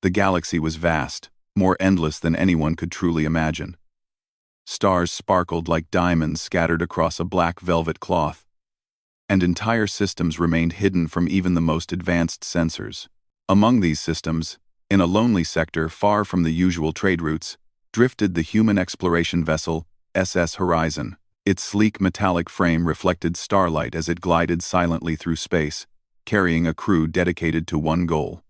The galaxy was vast, more endless than anyone could truly imagine. Stars sparkled like diamonds scattered across a black velvet cloth, and entire systems remained hidden from even the most advanced sensors. Among these systems, in a lonely sector far from the usual trade routes, drifted the human exploration vessel SS Horizon. Its sleek metallic frame reflected starlight as it glided silently through space, carrying a crew dedicated to one goal: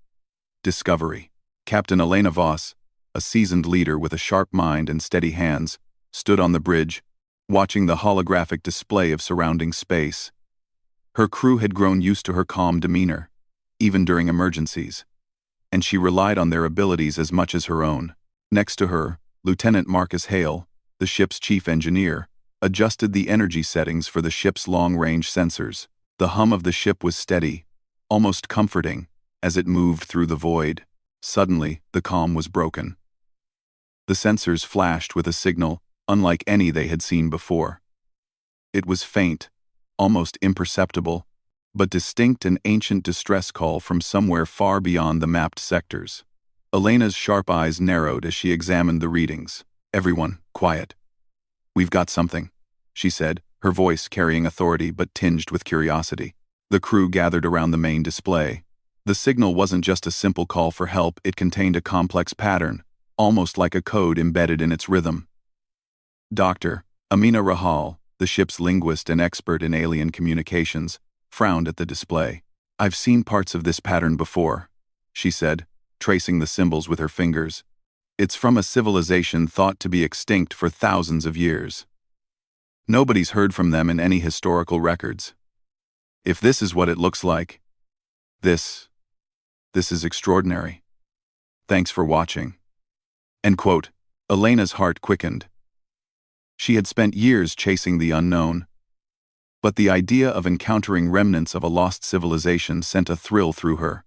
discovery. Captain Elena Voss, a seasoned leader with a sharp mind and steady hands, stood on the bridge, watching the holographic display of surrounding space. Her crew had grown used to her calm demeanor, even during emergencies, and she relied on their abilities as much as her own. Next to her, Lieutenant Marcus Hale, the ship's chief engineer, adjusted the energy settings for the ship's long-range sensors. The hum of the ship was steady, almost comforting, as it moved through the void. Suddenly, the calm was broken. The sensors flashed with a signal unlike any they had seen before. It was faint, almost imperceptible, but distinct, an ancient distress call from somewhere far beyond the mapped sectors. Elena's sharp eyes narrowed as she examined the readings. "Everyone, quiet. We've got something," she said, her voice carrying authority but tinged with curiosity. The crew gathered around the main display. The signal wasn't just a simple call for help, it contained a complex pattern, almost like a code embedded in its rhythm. Dr. Amina Rahal, the ship's linguist and expert in alien communications, frowned at the display. "I've seen parts of this pattern before," she said, tracing the symbols with her fingers. "It's from a civilization thought to be extinct for thousands of years. Nobody's heard from them in any historical records. If this is what it looks like, this is extraordinary. Thanks for watching." End quote. Elena's heart quickened. She had spent years chasing the unknown, but the idea of encountering remnants of a lost civilization sent a thrill through her.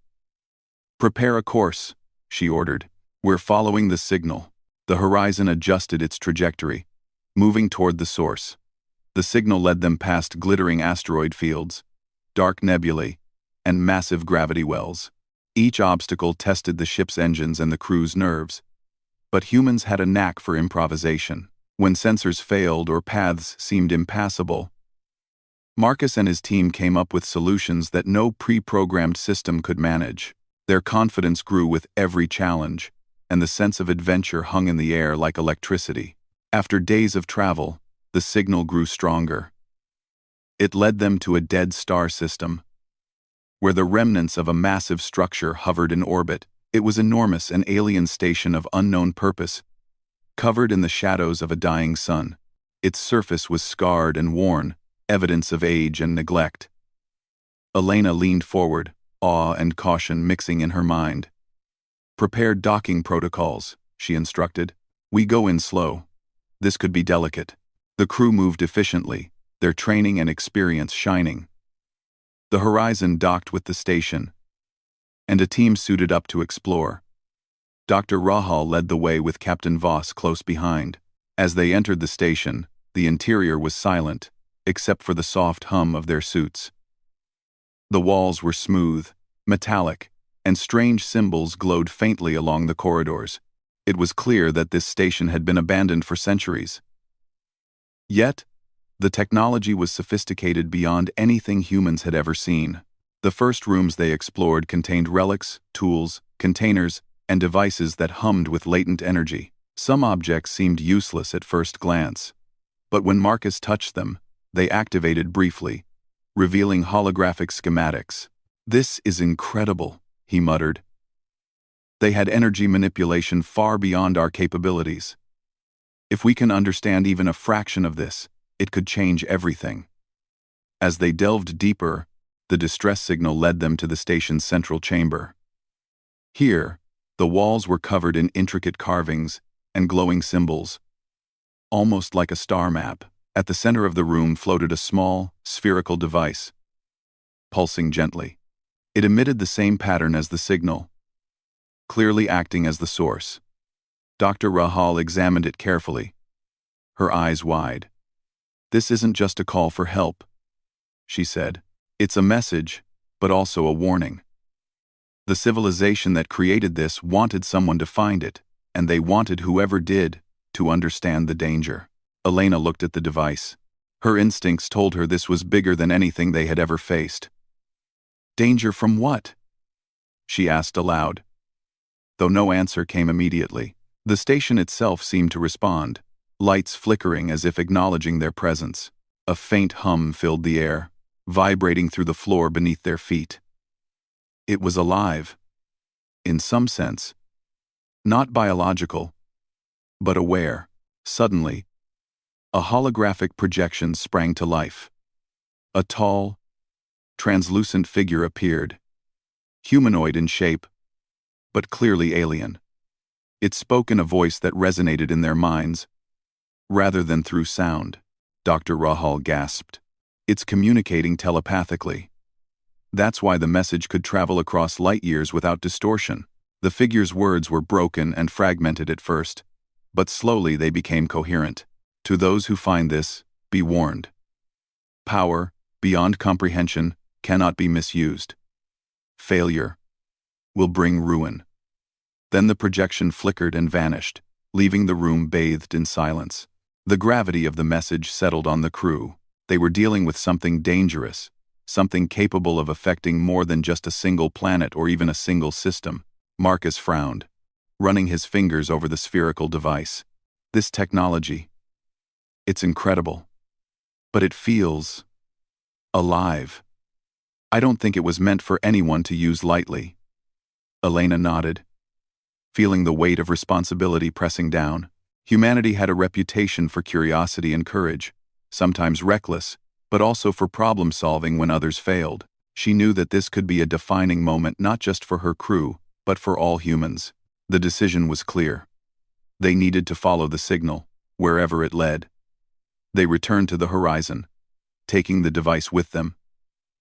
"Prepare a course," she ordered. "We're following the signal." The horizon adjusted its trajectory, moving toward the source. The signal led them past glittering asteroid fields, dark nebulae, and massive gravity wells. Each obstacle tested the ship's engines and the crew's nerves, but humans had a knack for improvisation. When sensors failed or paths seemed impassable, Marcus and his team came up with solutions that no pre-programmed system could manage. Their confidence grew with every challenge, and the sense of adventure hung in the air like electricity. After days of travel, the signal grew stronger. It led them to a dead star system, where the remnants of a massive structure hovered in orbit. It was enormous, an alien station of unknown purpose, covered in the shadows of a dying sun. Its surface was scarred and worn, evidence of age and neglect. Elena leaned forward, awe and caution mixing in her mind. "Prepare docking protocols," she instructed. "We go in slow. This could be delicate." The crew moved efficiently, their training and experience shining. The horizon docked with the station, and a team suited up to explore. Dr. Rahal led the way with Captain Voss close behind. As they entered the station, the interior was silent, except for the soft hum of their suits. The walls were smooth, metallic, and strange symbols glowed faintly along the corridors. It was clear that this station had been abandoned for centuries. Yet, the technology was sophisticated beyond anything humans had ever seen. The first rooms they explored contained relics, tools, containers, and devices that hummed with latent energy. Some objects seemed useless at first glance, but when Marcus touched them, they activated briefly, revealing holographic schematics. "This is incredible," he muttered. "They had energy manipulation far beyond our capabilities. If we can understand even a fraction of this, it could change everything." As they delved deeper, the distress signal led them to the station's central chamber. Here, the walls were covered in intricate carvings and glowing symbols, almost like a star map. At the center of the room floated a small, spherical device, pulsing gently. It emitted the same pattern as the signal, clearly acting as the source. Dr. Rahal examined it carefully, her eyes wide. "This isn't just a call for help," she said. "It's a message, but also a warning. The civilization that created this wanted someone to find it, and they wanted whoever did to understand the danger. Elena looked at the device. Her instincts told her this was bigger than anything they had ever faced. Danger from what? She asked aloud. Though no answer came immediately, the station itself seemed to respond, lights flickering as if acknowledging their presence. A faint hum filled the air, vibrating through the floor beneath their feet. It was alive. In some sense. Not biological, but aware. Suddenly, a holographic projection sprang to life. A tall, translucent figure appeared, humanoid in shape, but clearly alien. It spoke in a voice that resonated in their minds, rather than through sound. Dr. Rahal gasped. It's communicating telepathically. That's why the message could travel across light years without distortion. The figure's words were broken and fragmented at first, but slowly they became coherent. To those who find this, be warned. Power, beyond comprehension, cannot be misused. Failure will bring ruin. Then the projection flickered and vanished, leaving the room bathed in silence. The gravity of the message settled on the crew. They were dealing with something dangerous, something capable of affecting more than just a single planet or even a single system. Marcus frowned, running his fingers over the spherical device. This technology, it's incredible, but it feels alive. I don't think it was meant for anyone to use lightly. Elena nodded, feeling the weight of responsibility pressing down. Humanity had a reputation for curiosity and courage, sometimes reckless, but also for problem-solving when others failed. She knew that this could be a defining moment not just for her crew, but for all humans. The decision was clear. They needed to follow the signal, wherever it led. They returned to the horizon, taking the device with them,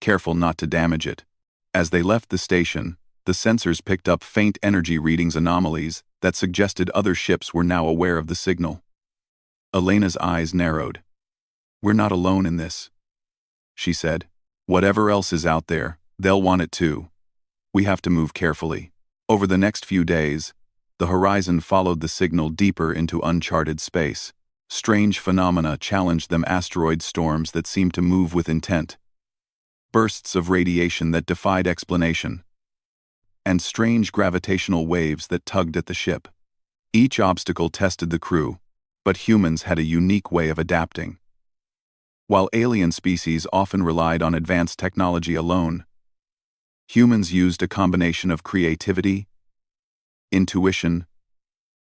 careful not to damage it. As they left the station, the sensors picked up faint energy readings anomalies that suggested other ships were now aware of the signal. Elena's eyes narrowed. We're not alone in this, she said. Whatever else is out there, they'll want it too. We have to move carefully. Over the next few days, the horizon followed the signal deeper into uncharted space. Strange phenomena challenged them: asteroid storms that seemed to move with intent, bursts of radiation that defied explanation, and strange gravitational waves that tugged at the ship. Each obstacle tested the crew, but humans had a unique way of adapting. While alien species often relied on advanced technology alone, humans used a combination of creativity, intuition,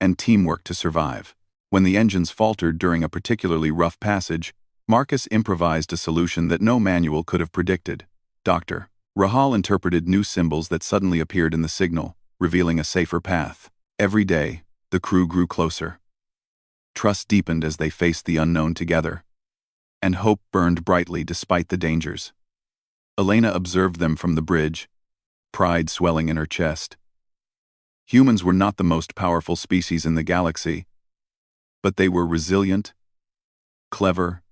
and teamwork to survive. When the engines faltered during a particularly rough passage, Marcus improvised a solution that no manual could have predicted. Dr. Rahal interpreted new symbols that suddenly appeared in the signal, revealing a safer path. Every day, the crew grew closer. Trust deepened as they faced the unknown together, and hope burned brightly despite the dangers. Elena observed them from the bridge, pride swelling in her chest. Humans were not the most powerful species in the galaxy, but they were resilient, clever,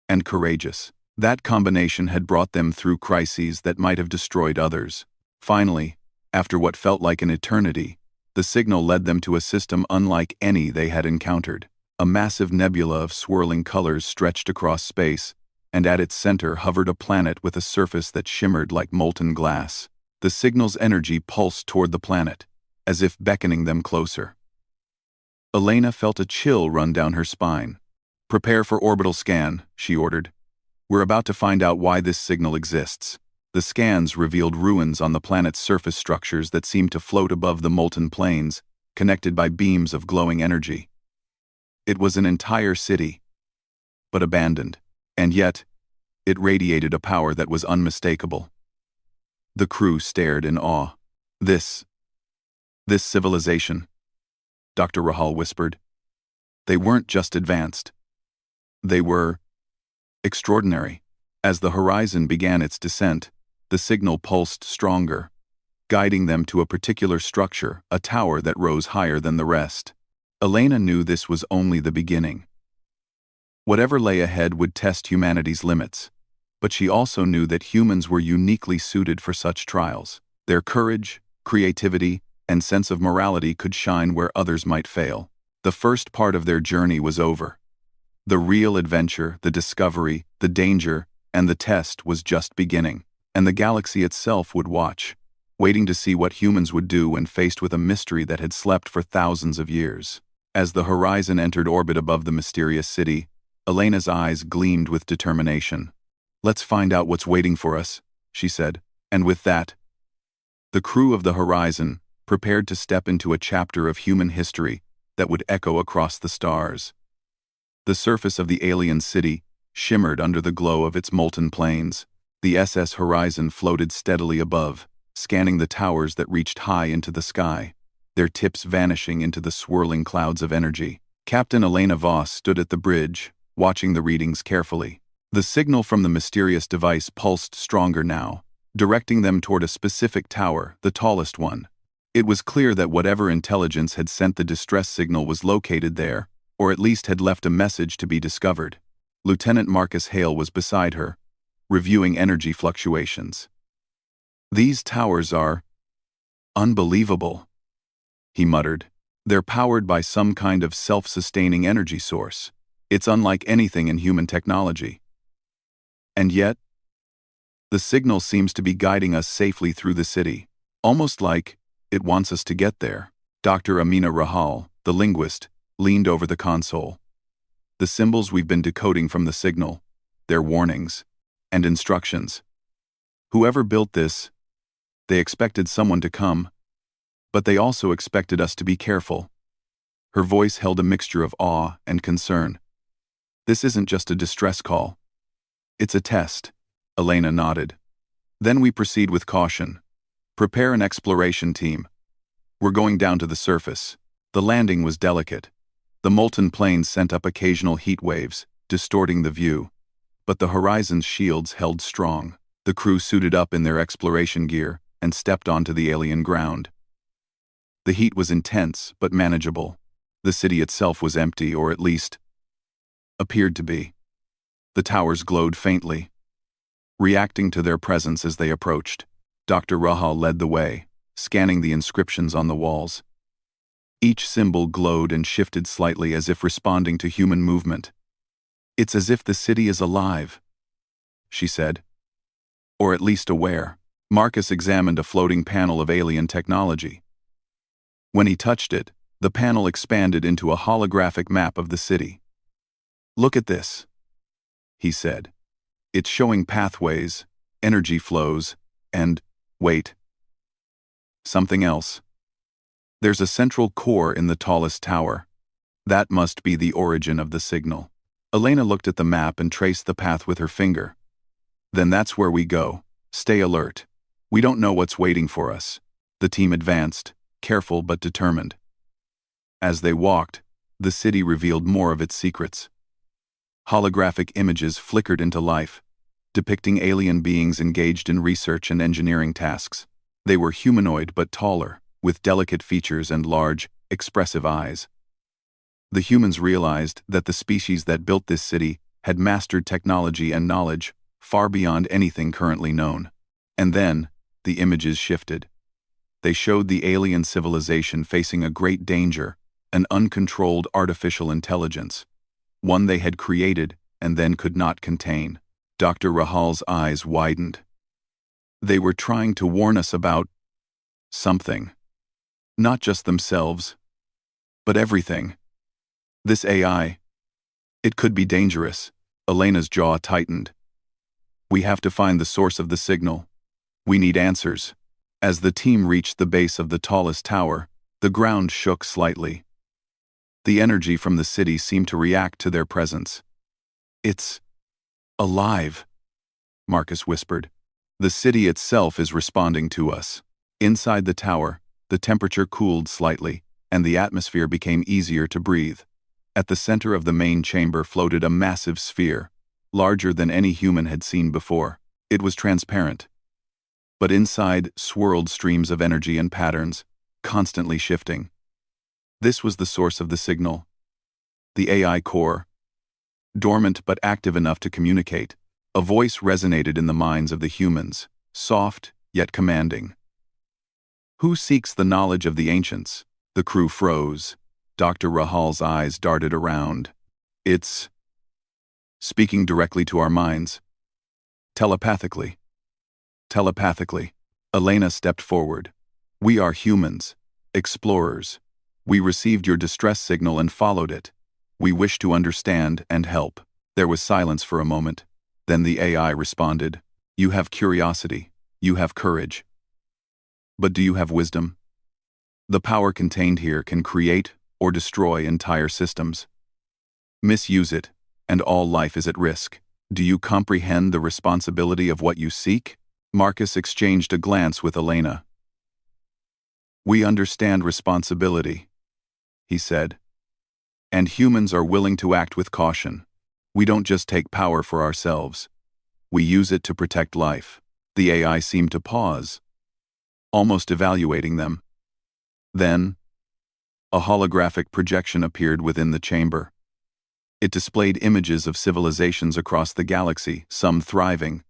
and courageous. That combination had brought them through crises that might have destroyed others. Finally, after what felt like an eternity, the signal led them to a system unlike any they had encountered. A massive nebula of swirling colors stretched across space, and at its center hovered a planet with a surface that shimmered like molten glass. The signal's energy pulsed toward the planet, as if beckoning them closer. Elena felt a chill run down her spine. "Prepare for orbital scan," she ordered. "We're about to find out why this signal exists." The scans revealed ruins on the planet's surface structures that seemed to float above the molten plains, connected by beams of glowing energy. It was an entire city, but abandoned, and yet, it radiated a power that was unmistakable. The crew stared in awe. This civilization," Dr. Rahal whispered. "They weren't just advanced. They were extraordinary." As the horizon began its descent, the signal pulsed stronger, guiding them to a particular structure, a tower that rose higher than the rest. Elena knew this was only the beginning. Whatever lay ahead would test humanity's limits, but she also knew that humans were uniquely suited for such trials. Their courage, creativity, and sense of morality could shine where others might fail. The first part of their journey was over. The real adventure, the discovery, the danger, and the test was just beginning. And the galaxy itself would watch, waiting to see what humans would do when faced with a mystery that had slept for thousands of years. As the Horizon entered orbit above the mysterious city, Elena's eyes gleamed with determination. "Let's find out what's waiting for us," she said. And with that, the crew of the Horizon prepared to step into a chapter of human history that would echo across the stars. The surface of the alien city shimmered under the glow of its molten plains. The SS Horizon floated steadily above, scanning the towers that reached high into the sky, their tips vanishing into the swirling clouds of energy. Captain Elena Voss stood at the bridge, watching the readings carefully. The signal from the mysterious device pulsed stronger now, directing them toward a specific tower, the tallest one. It was clear that whatever intelligence had sent the distress signal was located there, or at least had left a message to be discovered. Lieutenant Marcus Hale was beside her, reviewing energy fluctuations. "These towers are unbelievable," he muttered. "They're powered by some kind of self-sustaining energy source. It's unlike anything in human technology. And yet, the signal seems to be guiding us safely through the city, almost like it wants us to get there." Dr. Amina Rahal, the linguist, leaned over the console. "The symbols we've been decoding from the signal, their warnings, and instructions. Whoever built this, they expected someone to come, but they also expected us to be careful." Her voice held a mixture of awe and concern. "This isn't just a distress call. It's a test." Elena nodded. "Then we proceed with caution. Prepare an exploration team. We're going down to the surface." The landing was delicate. The molten plains sent up occasional heat waves, distorting the view, but the Horizon's shields held strong. The crew suited up in their exploration gear and stepped onto the alien ground. The heat was intense but manageable. The city itself was empty, or at least appeared to be. The towers glowed faintly, reacting to their presence as they approached. Dr. Rahal led the way, scanning the inscriptions on the walls. Each symbol glowed and shifted slightly as if responding to human movement. "It's as if the city is alive," she said. "Or at least aware." Marcus examined a floating panel of alien technology. When he touched it, the panel expanded into a holographic map of the city. "Look at this," he said. "It's showing pathways, energy flows, and, wait, something else. There's a central core in the tallest tower. That must be the origin of the signal." Elena looked at the map and traced the path with her finger. "Then that's where we go. Stay alert. We don't know what's waiting for us." The team advanced, careful but determined. As they walked, the city revealed more of its secrets. Holographic images flickered into life, depicting alien beings engaged in research and engineering tasks. They were humanoid but taller, with delicate features and large, expressive eyes. The humans realized that the species that built this city had mastered technology and knowledge far beyond anything currently known. And then, the images shifted. They showed the alien civilization facing a great danger, an uncontrolled artificial intelligence, one they had created and then could not contain. Dr. Rahal's eyes widened. They were trying to warn us about something. Not just themselves, but everything. This AI, it could be dangerous. Elena's jaw tightened. "We have to find the source of the signal. We need answers." As the team reached the base of the tallest tower, the ground shook slightly. The energy from the city seemed to react to their presence. "It's alive," Marcus whispered. "The city itself is responding to us." Inside the tower, the temperature cooled slightly, and the atmosphere became easier to breathe. At the center of the main chamber floated a massive sphere, larger than any human had seen before. It was transparent, but inside swirled streams of energy and patterns, constantly shifting. This was the source of the signal. The AI core, dormant but active enough to communicate. A voice resonated in the minds of the humans, soft yet commanding. Who seeks the knowledge of the ancients? The crew froze. Dr. Rahal's eyes darted around. It's speaking directly to our minds. Telepathically. Telepathically. Elena stepped forward. We are humans. Explorers. We received your distress signal and followed it. We wish to understand and help. There was silence for a moment. Then the AI responded. You have curiosity. You have courage. But do you have wisdom? The power contained here can create or destroy entire systems. Misuse it, and all life is at risk. Do you comprehend the responsibility of what you seek? Marcus exchanged a glance with Elena. We understand responsibility, he said. And humans are willing to act with caution. We don't just take power for ourselves. We use it to protect life. The AI seemed to pause, almost evaluating them. Then, a holographic projection appeared within the chamber. It displayed images of civilizations across the galaxy, some thriving,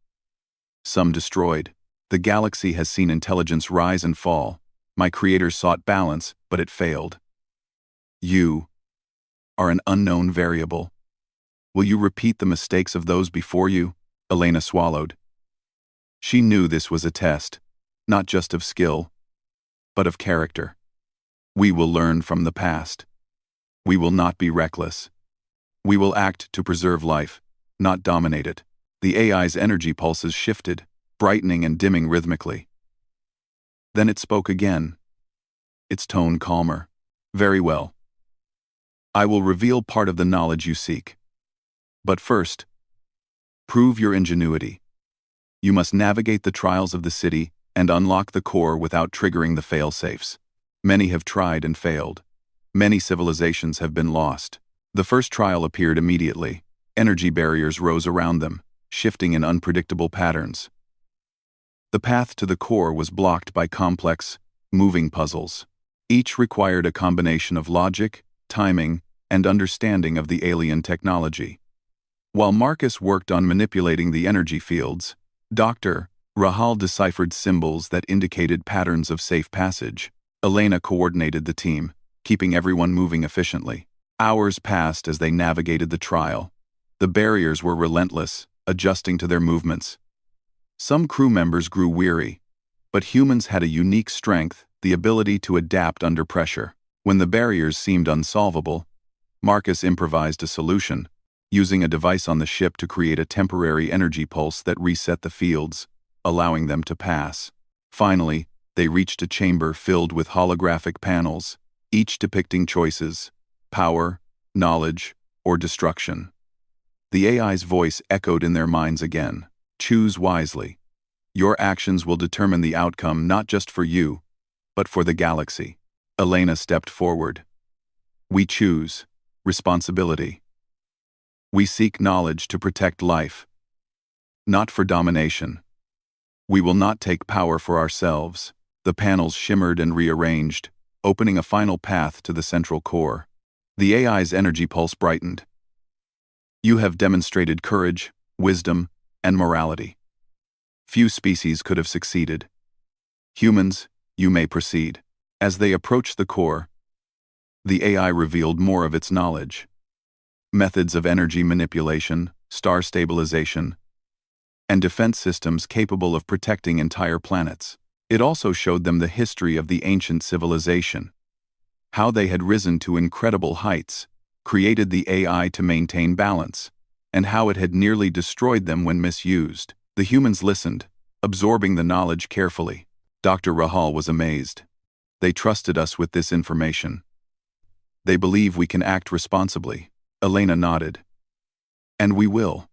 some destroyed. The galaxy has seen intelligence rise and fall. My creators sought balance, but it failed. You are an unknown variable. Will you repeat the mistakes of those before you? Elena swallowed. She knew this was a test, not just of skill, but of character. We will learn from the past. We will not be reckless. We will act to preserve life, not dominate it. The AI's energy pulses shifted, brightening and dimming rhythmically. Then it spoke again, its tone calmer. Very well. I will reveal part of the knowledge you seek. But first, prove your ingenuity. You must navigate the trials of the city and unlock the core without triggering the fail-safes. Many have tried and failed. Many civilizations have been lost. The first trial appeared immediately. Energy barriers rose around them, shifting in unpredictable patterns. The path to the core was blocked by complex, moving puzzles. Each required a combination of logic, timing, and understanding of the alien technology. While Marcus worked on manipulating the energy fields, Dr. Rahal deciphered symbols that indicated patterns of safe passage. Elena coordinated the team, keeping everyone moving efficiently. Hours passed as they navigated the trial. The barriers were relentless, adjusting to their movements. Some crew members grew weary, but humans had a unique strength, the ability to adapt under pressure. When the barriers seemed unsolvable, Marcus improvised a solution, using a device on the ship to create a temporary energy pulse that reset the fields, allowing them to pass. Finally, they reached a chamber filled with holographic panels, each depicting choices: power, knowledge, or destruction. The AI's voice echoed in their minds again. Choose wisely. Your actions will determine the outcome not just for you, but for the galaxy. Elena stepped forward. We choose responsibility. We seek knowledge to protect life, not for domination. We will not take power for ourselves. The panels shimmered and rearranged, opening a final path to the central core. The AI's energy pulse brightened. You have demonstrated courage, wisdom, and morality. Few species could have succeeded. Humans, you may proceed. As they approached the core, the AI revealed more of its knowledge. Methods of energy manipulation, star stabilization, and defense systems capable of protecting entire planets. It also showed them the history of the ancient civilization, how they had risen to incredible heights, created the AI to maintain balance, and how it had nearly destroyed them when misused. The humans listened, absorbing the knowledge carefully. Dr. Rahal was amazed. They trusted us with this information. They believe we can act responsibly. Elena nodded. And we will.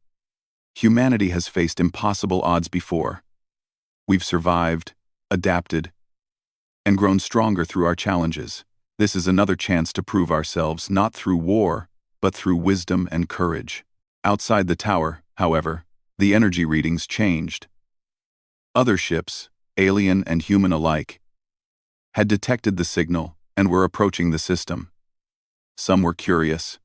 Humanity has faced impossible odds before. We've survived, adapted, and grown stronger through our challenges. This is another chance to prove ourselves not through war, but through wisdom and courage. Outside the tower, however, the energy readings changed. Other ships, alien and human alike, had detected the signal and were approaching the system. Some were curious,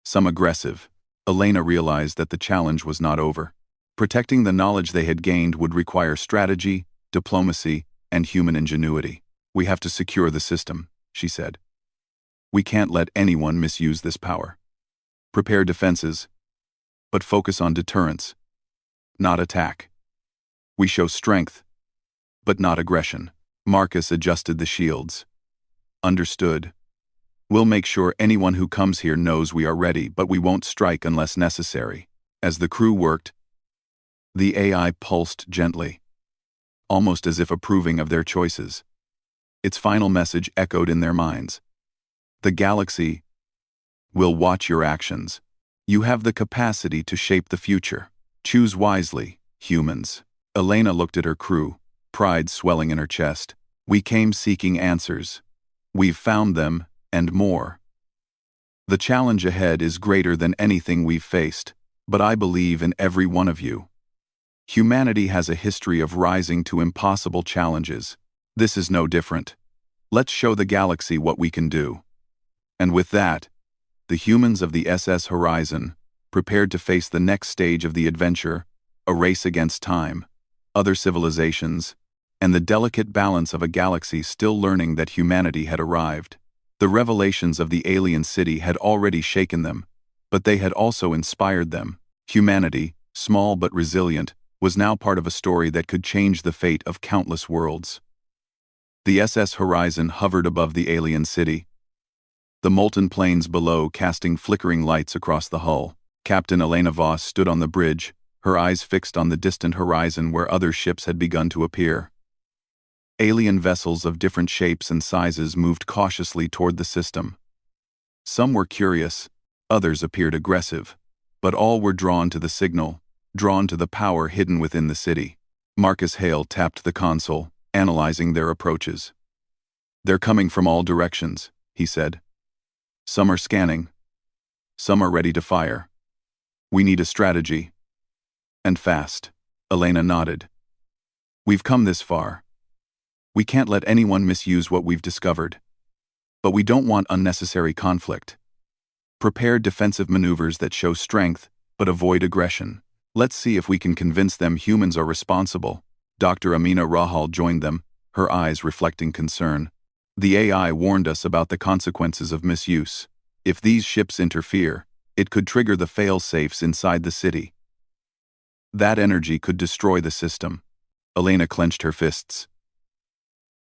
some aggressive. Elena realized that the challenge was not over. Protecting the knowledge they had gained would require strategy, diplomacy, and human ingenuity. We have to secure the system, she said. We can't let anyone misuse this power. Prepare defenses, but focus on deterrence, not attack. We show strength, but not aggression. Marcus adjusted the shields. Understood. We'll make sure anyone who comes here knows we are ready, but we won't strike unless necessary. As the crew worked, the AI pulsed gently, almost as if approving of their choices. Its final message echoed in their minds. The galaxy will watch your actions. You have the capacity to shape the future. Choose wisely, humans. Elena looked at her crew, pride swelling in her chest. We came seeking answers. We've found them, and more. The challenge ahead is greater than anything we've faced, but I believe in every one of you. Humanity has a history of rising to impossible challenges. This is no different. Let's show the galaxy what we can do. And with that, the humans of the SS Horizon prepared to face the next stage of the adventure, a race against time, other civilizations, and the delicate balance of a galaxy still learning that humanity had arrived. The revelations of the alien city had already shaken them, but they had also inspired them. Humanity, small but resilient, was now part of a story that could change the fate of countless worlds. The SS Horizon hovered above the alien city, the molten plains below casting flickering lights across the hull. Captain Elena Voss stood on the bridge, her eyes fixed on the distant horizon where other ships had begun to appear. Alien vessels of different shapes and sizes moved cautiously toward the system. Some were curious, others appeared aggressive, but all were drawn to the signal, drawn to the power hidden within the city. Marcus Hale tapped the console, analyzing their approaches. They're coming from all directions, he said. Some are scanning. Some are ready to fire. We need a strategy. And fast. Elena nodded. We've come this far. We can't let anyone misuse what we've discovered. But we don't want unnecessary conflict. Prepare defensive maneuvers that show strength, but avoid aggression. Let's see if we can convince them humans are responsible. Dr. Amina Rahal joined them, her eyes reflecting concern. The AI warned us about the consequences of misuse. If these ships interfere, it could trigger the fail-safes inside the city. That energy could destroy the system. Elena clenched her fists.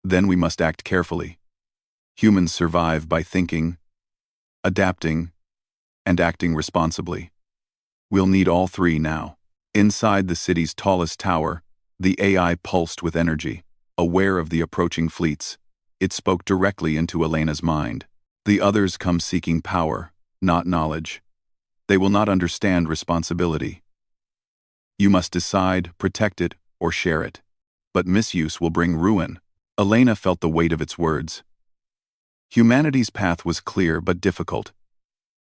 Then we must act carefully. Humans survive by thinking, adapting, and acting responsibly. We'll need all three now. Inside the city's tallest tower, the AI pulsed with energy, aware of the approaching fleets. It spoke directly into Elena's mind. The others come seeking power, not knowledge. They will not understand responsibility. You must decide, protect it, or share it. But misuse will bring ruin. Elena felt the weight of its words. Humanity's path was clear but difficult.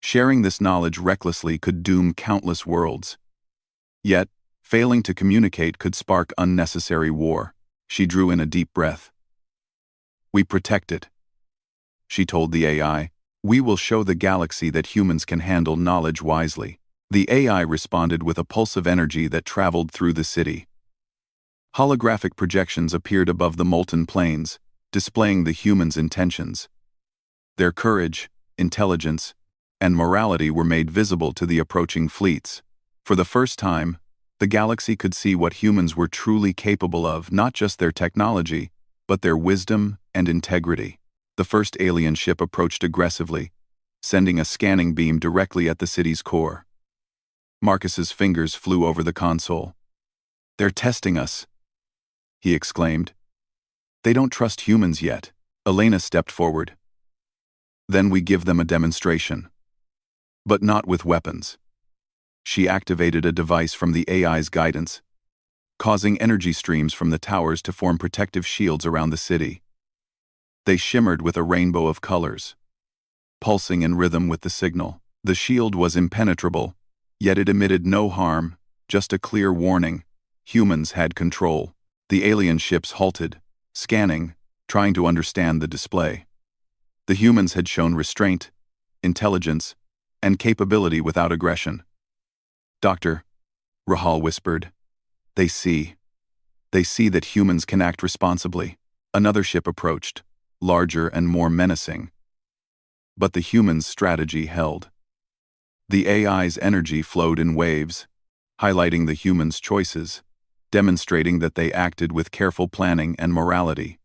Sharing this knowledge recklessly could doom countless worlds. Yet, failing to communicate could spark unnecessary war. She drew in a deep breath. We protect it, she told the AI. We will show the galaxy that humans can handle knowledge wisely. The AI responded with a pulse of energy that traveled through the city. Holographic projections appeared above the molten plains, displaying the humans' intentions. Their courage, intelligence, and morality were made visible to the approaching fleets. For the first time, the galaxy could see what humans were truly capable of, not just their technology, but their wisdom and integrity. The first alien ship approached aggressively, sending a scanning beam directly at the city's core. Marcus's fingers flew over the console. They're testing us, he exclaimed. They don't trust humans yet. Elena stepped forward. Then we give them a demonstration. But not with weapons. She activated a device from the AI's guidance, causing energy streams from the towers to form protective shields around the city. They shimmered with a rainbow of colors, pulsing in rhythm with the signal. The shield was impenetrable, yet it emitted no harm, just a clear warning. Humans had control. The alien ships halted, scanning, trying to understand the display. The humans had shown restraint, intelligence, and capability without aggression. Doctor, Rahal whispered, they see that humans can act responsibly. Another ship approached, larger and more menacing. But the humans' strategy held. The AI's energy flowed in waves, highlighting the humans' choices, demonstrating that they acted with careful planning and morality.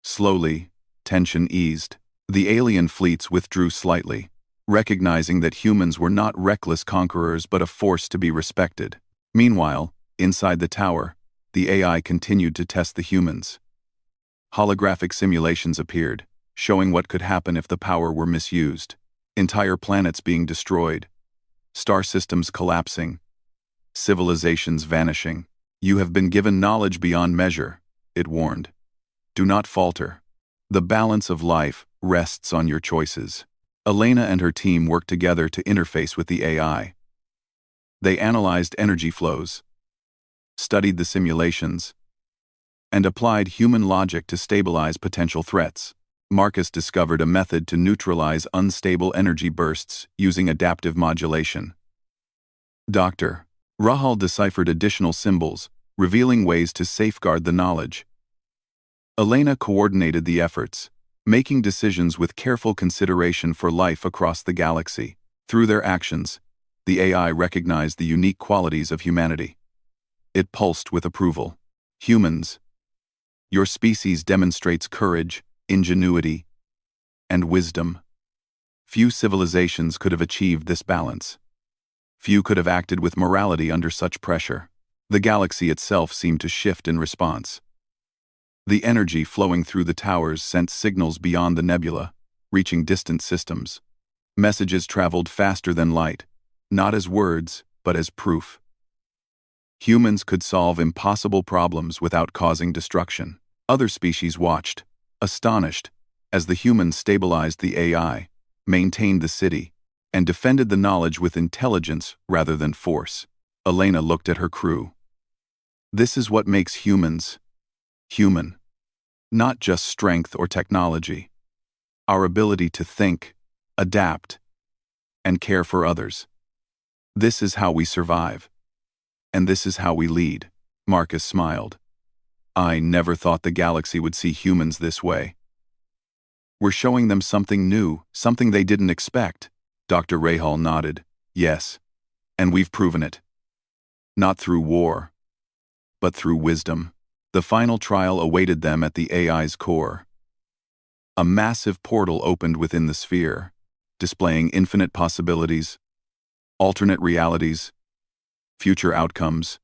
Slowly, tension eased. The alien fleets withdrew slightly, recognizing that humans were not reckless conquerors but a force to be respected. Meanwhile, inside the tower, the AI continued to test the humans. Holographic simulations appeared, showing what could happen if the power were misused. Entire planets being destroyed, star systems collapsing, civilizations vanishing. "You have been given knowledge beyond measure," it warned. "Do not falter. The balance of life rests on your choices." Elena and her team worked together to interface with the AI. They analyzed energy flows, studied the simulations, and applied human logic to stabilize potential threats. Marcus discovered a method to neutralize unstable energy bursts using adaptive modulation. Dr. Rahal deciphered additional symbols, revealing ways to safeguard the knowledge. Elena coordinated the efforts, making decisions with careful consideration for life across the galaxy. Through their actions, the AI recognized the unique qualities of humanity. It pulsed with approval. "Humans, your species demonstrates courage, ingenuity, and wisdom. Few civilizations could have achieved this balance. Few could have acted with morality under such pressure." The galaxy itself seemed to shift in response. The energy flowing through the towers sent signals beyond the nebula, reaching distant systems. Messages traveled faster than light, not as words, but as proof. Humans could solve impossible problems without causing destruction. Other species watched, astonished, as the humans stabilized the AI, maintained the city, and defended the knowledge with intelligence rather than force. Elena looked at her crew. This is what makes humans human. Not just strength or technology. Our ability to think, adapt, and care for others. This is how we survive. And this is how we lead. Marcus smiled. "I never thought the galaxy would see humans this way. We're showing them something new, something they didn't expect." Dr. Rahal nodded. "Yes, and we've proven it. Not through war, but through wisdom." The final trial awaited them at the AI's core. A massive portal opened within the sphere, displaying infinite possibilities, alternate realities, future outcomes,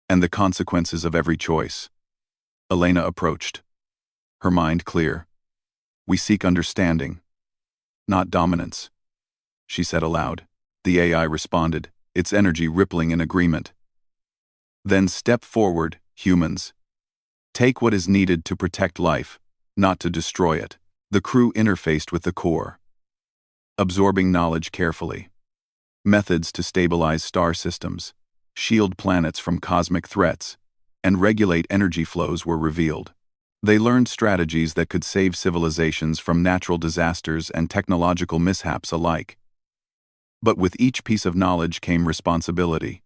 and the consequences of every choice. Elena approached, her mind clear. "We seek understanding, not dominance," she said aloud. The AI responded, its energy rippling in agreement. "Then step forward, humans. Take what is needed to protect life, not to destroy it." The crew interfaced with the core, absorbing knowledge carefully. Methods to stabilize star systems, shield planets from cosmic threats, and regulate energy flows were revealed. They learned strategies that could save civilizations from natural disasters and technological mishaps alike. But with each piece of knowledge came responsibility.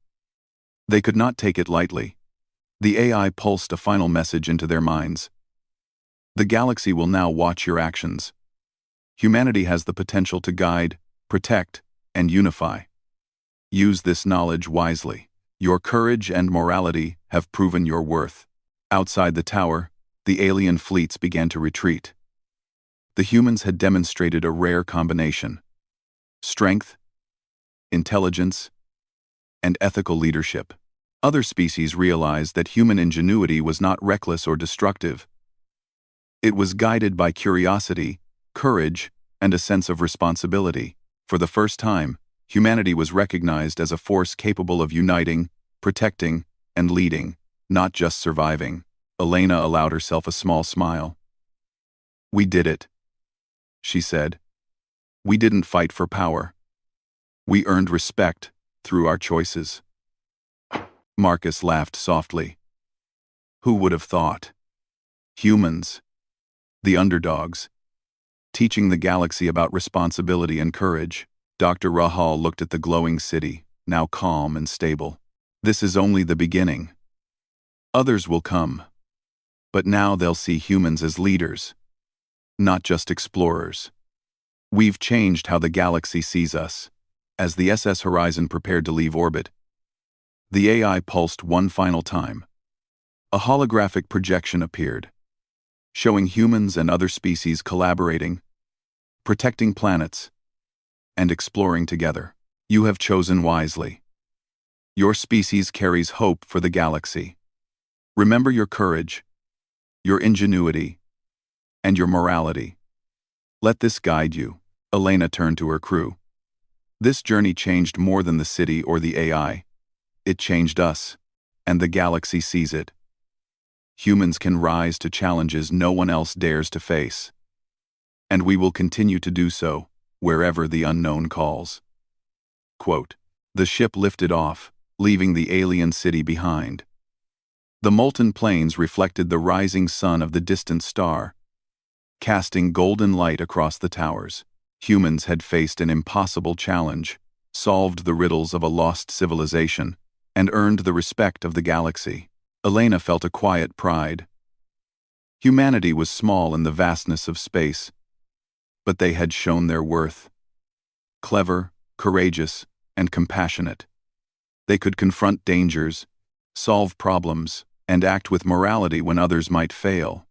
They could not take it lightly. The AI pulsed a final message into their minds. "The galaxy will now watch your actions. Humanity has the potential to guide, protect, and unify. Use this knowledge wisely. Your courage and morality have proven your worth." Outside the tower, the alien fleets began to retreat. The humans had demonstrated a rare combination: strength, intelligence, and ethical leadership. Other species realized that human ingenuity was not reckless or destructive. It was guided by curiosity, courage, and a sense of responsibility. For the first time, humanity was recognized as a force capable of uniting, protecting, and leading, not just surviving. Elena allowed herself a small smile. "We did it," she said. "We didn't fight for power. We earned respect through our choices." Marcus laughed softly. Who would have thought? Humans, the underdogs, teaching the galaxy about responsibility and courage. Dr. Rahal looked at the glowing city, now calm and stable. "This is only the beginning. Others will come. But now they'll see humans as leaders, not just explorers. We've changed how the galaxy sees us. As the SS Horizon prepared to leave orbit, the AI pulsed one final time. A holographic projection appeared, showing humans and other species collaborating, protecting planets, and exploring together. You have chosen wisely. Your species carries hope for the galaxy. Remember your courage, your ingenuity, and your morality. Let this guide you. Elena turned to her crew. This journey changed more than the city or the AI. It changed us, and the galaxy sees it. Humans can rise to challenges no one else dares to face. And we will continue to do so, wherever the unknown calls. Quote, the ship lifted off, leaving the alien city behind. The molten plains reflected the rising sun of the distant star, casting golden light across the towers. Humans had faced an impossible challenge, solved the riddles of a lost civilization, and earned the respect of the galaxy. Elena felt a quiet pride. Humanity was small in the vastness of space, but they had shown their worth. Clever, courageous, and compassionate. They could confront dangers, solve problems, and act with morality when others might fail.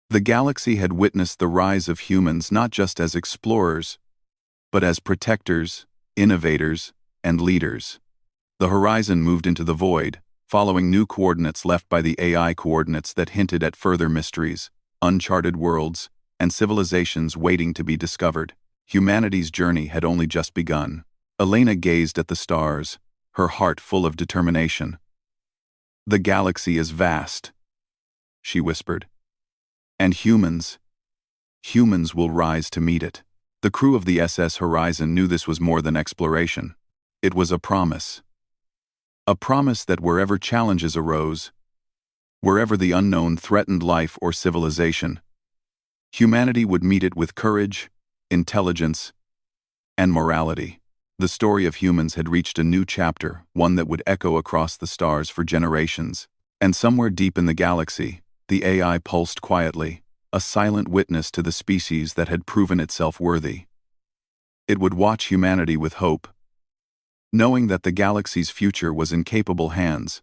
The galaxy had witnessed the rise of humans not just as explorers, but as protectors, innovators, and leaders. The horizon moved into the void, following new coordinates left by the AI coordinates that hinted at further mysteries, uncharted worlds, and civilizations waiting to be discovered. Humanity's journey had only just begun. Elena gazed at the stars, her heart full of determination. The galaxy is vast, she whispered. And humans will rise to meet it. The crew of the SS Horizon knew this was more than exploration. It was a promise. A promise that wherever challenges arose, wherever the unknown threatened life or civilization, humanity would meet it with courage, intelligence, and morality. The story of humans had reached a new chapter, one that would echo across the stars for generations. And somewhere deep in the galaxy, the AI pulsed quietly, a silent witness to the species that had proven itself worthy. It would watch humanity with hope, knowing that the galaxy's future was in capable hands,